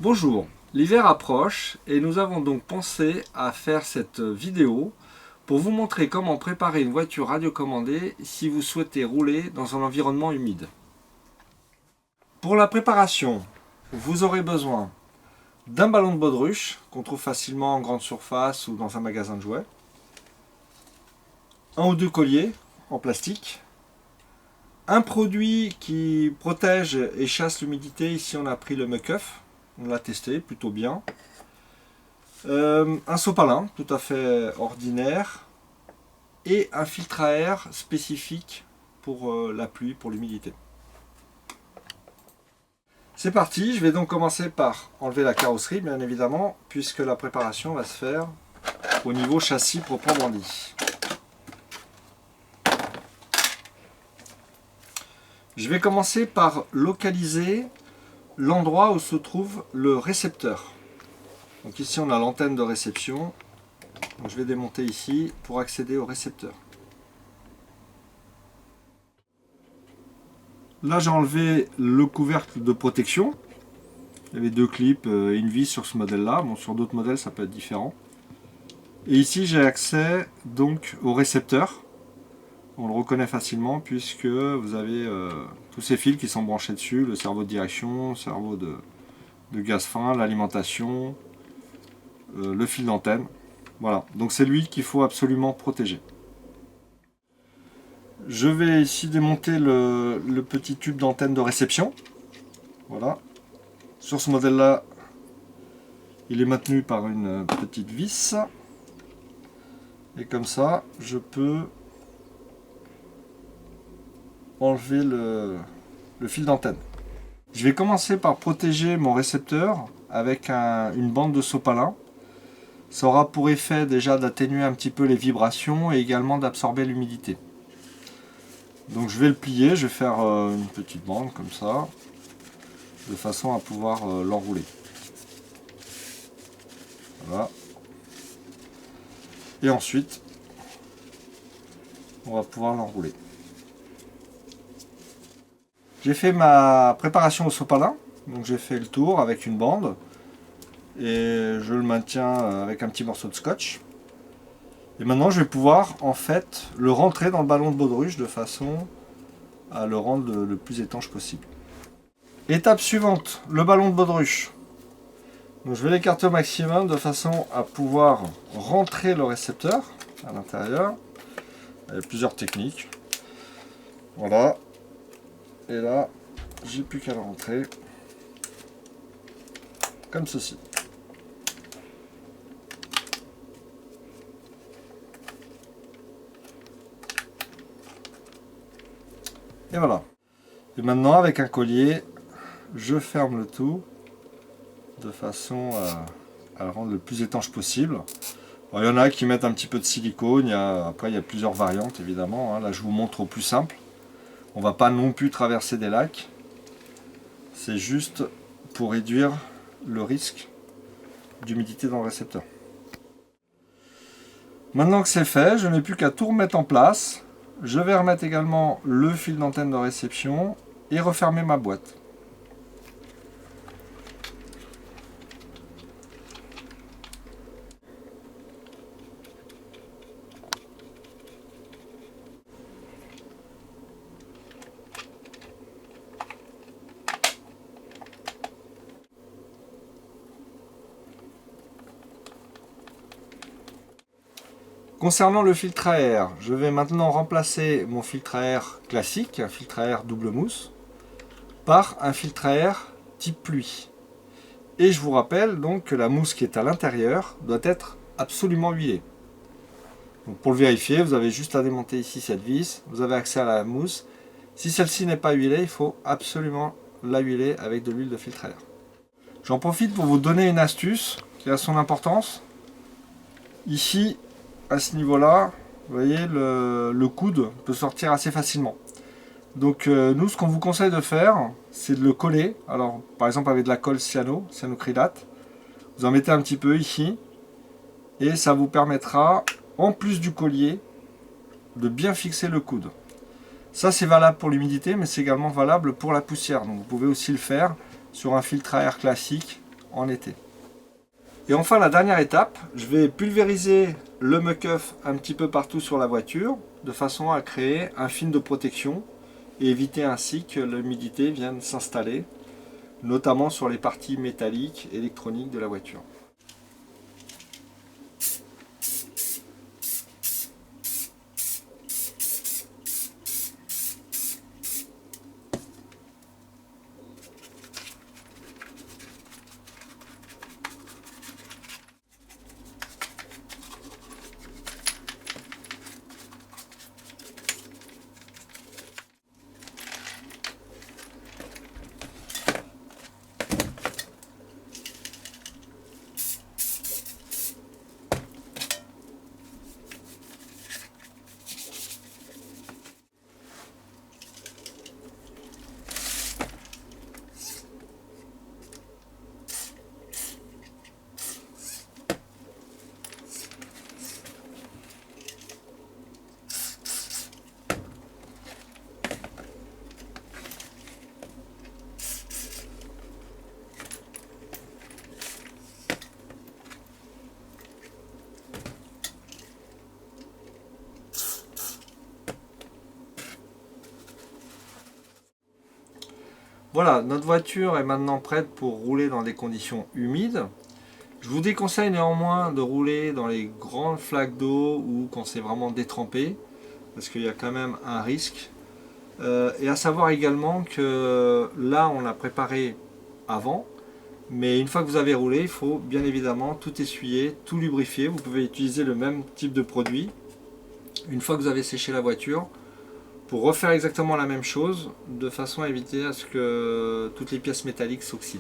Bonjour, l'hiver approche et nous avons donc pensé à faire cette vidéo pour vous montrer comment préparer une voiture radiocommandée si vous souhaitez rouler dans un environnement humide. Pour la préparation, vous aurez besoin d'un ballon de baudruche qu'on trouve facilement en grande surface ou dans un magasin de jouets, un ou deux colliers en plastique, un produit qui protège et chasse l'humidité, ici on a pris le Muc-Off. On l'a testé plutôt bien. Un sopalin tout à fait ordinaire et un filtre à air spécifique pour la pluie, pour l'humidité. C'est parti, je vais donc commencer par enlever la carrosserie bien évidemment, puisque la préparation va se faire au niveau châssis proprement dit. Je vais commencer par localiser l'endroit où se trouve le récepteur. Donc ici on a l'antenne de réception. Donc je vais démonter ici pour accéder au récepteur. Là j'ai enlevé le couvercle de protection. Il y avait deux clips et une vis sur ce modèle là. Bon, sur d'autres modèles ça peut être différent. Et ici j'ai accès donc au récepteur. On le reconnaît facilement puisque vous avez tous ces fils qui sont branchés dessus, le cerveau de direction, le cerveau de gaz fin, l'alimentation, le fil d'antenne. Voilà, donc c'est lui qu'il faut absolument protéger. Je vais ici démonter le petit tube d'antenne de réception. Voilà. Sur ce modèle là, il est maintenu par une petite vis. Et comme ça, je peux enlever le fil d'antenne. Je vais commencer par protéger mon récepteur avec une bande de sopalin. Ça aura pour effet déjà d'atténuer un petit peu les vibrations et également d'absorber l'humidité. Donc je vais le plier, je vais faire une petite bande comme ça, de façon à pouvoir l'enrouler. Voilà. Et ensuite, on va pouvoir l'enrouler. J'ai fait ma préparation au sopalin, donc j'ai fait le tour avec une bande et je le maintiens avec un petit morceau de scotch. Et maintenant je vais pouvoir en fait le rentrer dans le ballon de baudruche de façon à le rendre le plus étanche possible. Étape suivante, le ballon de baudruche. Donc je vais l'écarter au maximum de façon à pouvoir rentrer le récepteur à l'intérieur. Il y a plusieurs techniques. Voilà. Et là, j'ai plus qu'à le rentrer comme ceci. Et voilà. Et maintenant, avec un collier, je ferme le tout de façon à le rendre le plus étanche possible. Alors, il y en a qui mettent un petit peu de silicone. Après, il y a plusieurs variantes évidemment. Hein. Là, je vous montre au plus simple. On ne va pas non plus traverser des lacs. C'est juste pour réduire le risque d'humidité dans le récepteur. Maintenant que c'est fait, je n'ai plus qu'à tout remettre en place. Je vais remettre également le fil d'antenne de réception et refermer ma boîte. Concernant le filtre à air, je vais maintenant remplacer mon filtre à air classique, un filtre à air double mousse, par un filtre à air type pluie. Et je vous rappelle donc que la mousse qui est à l'intérieur doit être absolument huilée. Donc pour le vérifier, vous avez juste à démonter ici cette vis, vous avez accès à la mousse. Si celle-ci n'est pas huilée, il faut absolument la huiler avec de l'huile de filtre à air. J'en profite pour vous donner une astuce qui a son importance. Ici, à ce niveau-là, vous voyez, le coude peut sortir assez facilement. Donc nous, ce qu'on vous conseille de faire, c'est de le coller. Alors, par exemple, avec de la colle cyanocrylate. Vous en mettez un petit peu ici. Et ça vous permettra, en plus du collier, de bien fixer le coude. Ça, c'est valable pour l'humidité, mais c'est également valable pour la poussière. Donc vous pouvez aussi le faire sur un filtre à air classique en été. Et enfin, la dernière étape, je vais pulvériser le muck-off un petit peu partout sur la voiture, de façon à créer un film de protection et éviter ainsi que l'humidité vienne s'installer, notamment sur les parties métalliques, électroniques de la voiture. Voilà, notre voiture est maintenant prête pour rouler dans des conditions humides. Je vous déconseille néanmoins de rouler dans les grandes flaques d'eau ou quand c'est vraiment détrempé, parce qu'il y a quand même un risque. Et à savoir également que là, on l'a préparé avant, mais une fois que vous avez roulé, il faut bien évidemment tout essuyer, tout lubrifier. Vous pouvez utiliser le même type de produit une fois que vous avez séché la voiture, pour refaire exactement la même chose, de façon à éviter à ce que toutes les pièces métalliques s'oxydent.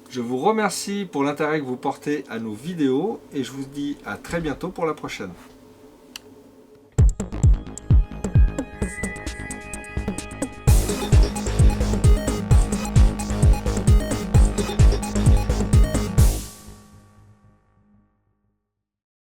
Je vous remercie pour l'intérêt que vous portez à nos vidéos et je vous dis à très bientôt pour la prochaine.